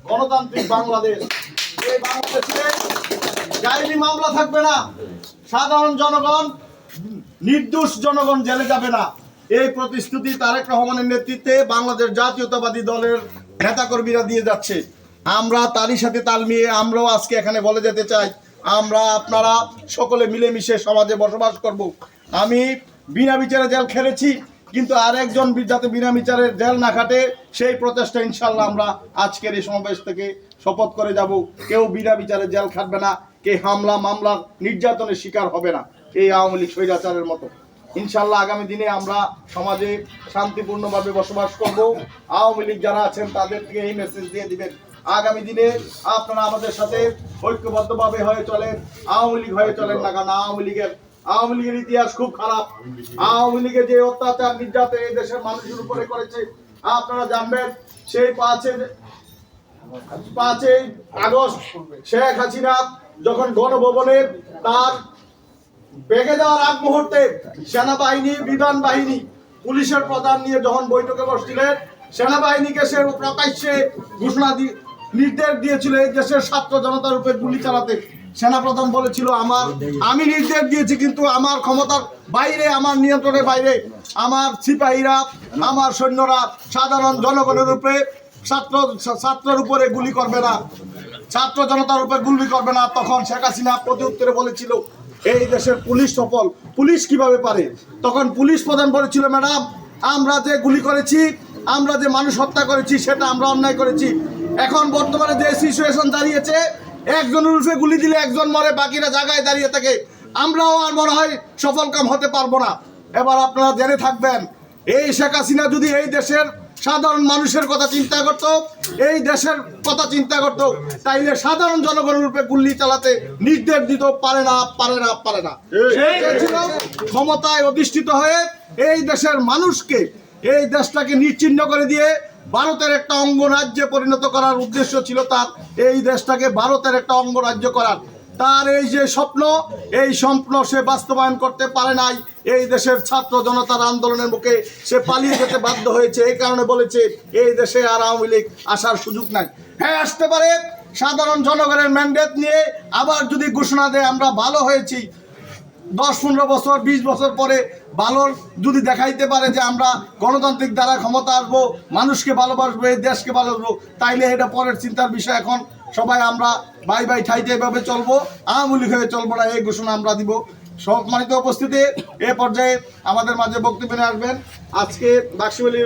গণতান্ত্রিক বাংলাদেশ। এই বাংলাদেশে গায়েবী মামলা থাকবে না, সাধারণ জনগণ, নির্দোষ জনগণ জেলে যাবে না। এই প্রতিশ্রুতি তারেক রহমানের নেতৃত্বে বাংলাদেশ জাতীয়তাবাদী দলের নেতাকর্মীরা দিয়ে যাচ্ছে। আমরা তারই সাথে তাল মিলিয়ে আমরাও আজকে এখানে বলে যেতে চাই, আমরা আপনারা সকলে মিলেমিশে সমাজে বসবাস করব। আমি বিনা বিচারে জেল খেলেছি, কিন্তু আরেকজন যাতে বিনা বিচারে জেল না খাটে সেই প্রচেষ্টা ইনশাল্লাহ আমরা আজকের এই সমাবেশ থেকে শপথ করে যাব। কেউ বিনা বিচারে জেল খাটবে না, কে হামলা মামলার নির্যাতনের শিকার হবে না এই আওয়ামী লীগ স্বৈরাচারের মতো। ইনশাল্লাহ আগামী দিনে আমরা সমাজে শান্তিপূর্ণভাবে বসবাস করব। আওয়ামী লীগ যারা আছেন তাদেরকে এই মেসেজ দিয়ে দিবেন, আগামী দিনে আপনারা আমাদের সাথে ঐক্যবদ্ধভাবে হয়ে চলেন, আওয়ামী লীগ হয়ে চলেন না। কারণ আওয়ামী লীগের ইতিহাস খুব খারাপ। আওয়ামী লীগের যে অত্যাচার নির্যাতন এই দেশের মানুষের উপরে করেছে আপনারা জানবেন। সেই 5ই আগস্ট শেখ হাসিনা যখন গণভবনে তার বেগে যাওয়ার আগ মুহূর্তে সেনাবাহিনী, বিমান বাহিনী, পুলিশের প্রধান নিয়ে যখন বৈঠকে বসছিলেন, সেনাবাহিনীকে সে প্রকাশ্যে নির্দেশ দিয়েছিল এই দেশের ছাত্র জনতার উপরে গুলি চালাতে। সেনাপ্রধান বলেছিল আমি নির্দেশ দিয়েছি, কিন্তু আমার ক্ষমতার বাইরে, আমার নিয়ন্ত্রণের বাইরে আমার সিপাহীরা, আমার সৈন্যরা সাধারণ জনগণের উপরে, ছাত্রের উপরে গুলি করবে না, ছাত্র জনতার উপরে গুলি করবে না। তখন শেখ হাসিনা প্রতি উত্তরে বলেছিল এই দেশের পুলিশ সফল, পুলিশ কিভাবে পারে। তখন পুলিশ প্রধান বলেছিল, ম্যাডাম আমরা যে গুলি করেছি, আমরা যে মানুষ হত্যা করেছি সেটা আমরা অন্যায় করেছি। এখন বর্তমানে যে সিচুয়েশন দাঁড়িয়েছে, একজনের উপরে গুলি দিলে একজন মরে, বাকিরা জায়গায় দাঁড়িয়ে থাকে। আমরাও আর মনে হয় সফল কাম হতে পারবো না। এবার আপনারা জেনে থাকবেন, এই শেখ হাসিনা যদি এই দেশের সাধারণ মানুষের কথা চিন্তা করত, এই দেশের কথা চিন্তা করত, তাইলে সাধারণ জনগণের উপরে গুলি চালাতে নির্দেশ দিত পারে না। ক্ষমতায় অধিষ্ঠিত হয়ে এই দেশের মানুষকে, এই দেশটাকে নিশ্চিহ্ন করে দিয়ে ভারতের একটা অঙ্গরাজ্যে পরিণত করার উদ্দেশ্য ছিল তার। এই দেশটাকে ভারতের একটা অঙ্গরাজ্য করার তার এই যে স্বপ্ন, এই স্বপ্ন সে বাস্তবায়ন করতে পারে নাই। এই দেশের ছাত্র জনতার আন্দোলনের মুখে সে পালিয়ে যেতে বাধ্য হয়েছে। এই কারণে বলেছে এই দেশে আর আওয়ামী লীগ আসার সুযোগ নাই। হ্যাঁ, আসতে পারে সাধারণ জনগণের ম্যান্ডেট নিয়ে আবার যদি ঘোষণা দেয় আমরা ভালো হয়েছি, 10-15 বছর 20 বছর পরে ভালো যদি দেখাইতে পারে যে আমরা গণতান্ত্রিক দ্বারা ক্ষমতা আসবো, মানুষকে ভালোবাসবো, এই দেশকে ভালোবাসবো, তাইলে এটা পরের চিন্তার বিষয়। এখন সবাই আমরা ভাই ঠাইতে এভাবে চলবো, আওয়ামী লীগ হয়ে চলবো না, এই ঘোষণা আমরা দিব। সম্মানিত উপস্থিতি, এ পর্যায়ে আমাদের মাঝে বক্তব্য নিয়ে আসবেন আজকে বাক্সিবালী